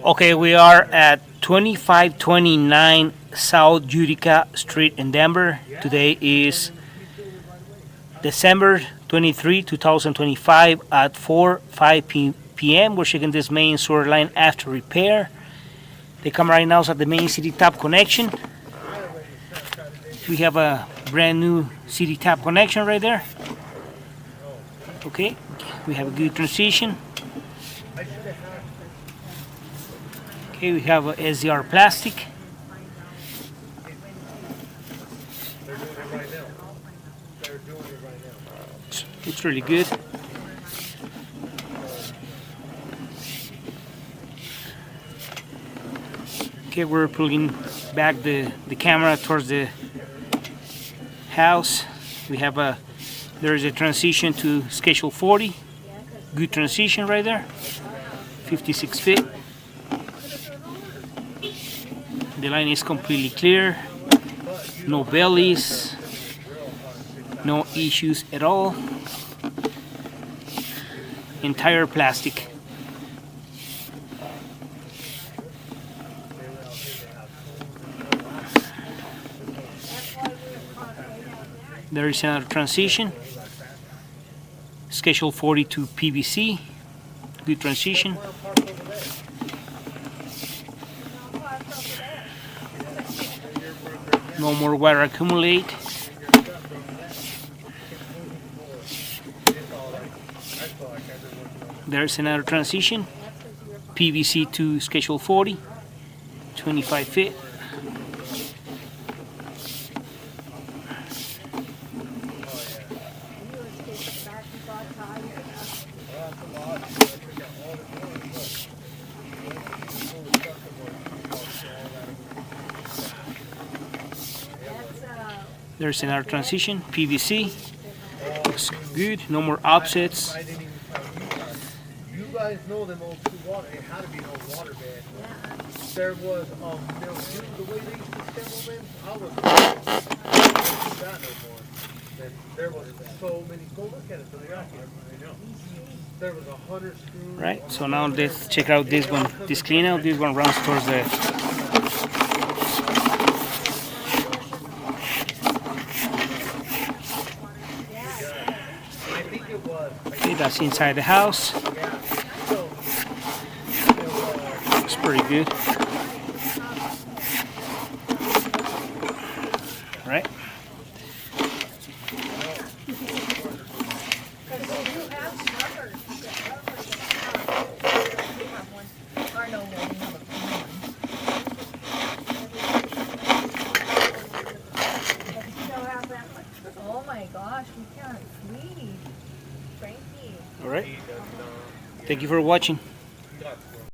Okay, we are at 2529 South Utica Street in Denver. Today is December 23, 2025 at 4:05 p.m. We're checking this main sewer line after repair. The camera right now is at the main city tap connection. We have a brand new city tap connection right there. Okay, we have a good transition. Okay, we have a SDR plastic. It's really good. Okay, we're pulling back the camera towards the house. We have there is a transition to schedule 40. Good transition right there. 56 feet. The line is completely clear. No bellies. No issues at all. Entire plastic. There is another transition. Schedule 42 PVC. Good transition. No more water accumulate. There's another transition. PVC to schedule 40. 25 feet. There's another transition, PVC. Looks good, no more offsets. You guys know them old two water, it had to be an old water bed. There was, the way they used to stem them, I was not that no more. And there was so many, go look at it, so they got here. I know. There was 100 screws. Right, so now let's check out this one, this clean out. This one runs towards the that's inside the house. Looks pretty good. Right. Oh my gosh, we can't sleep. Frankie. All right. Thank you for watching.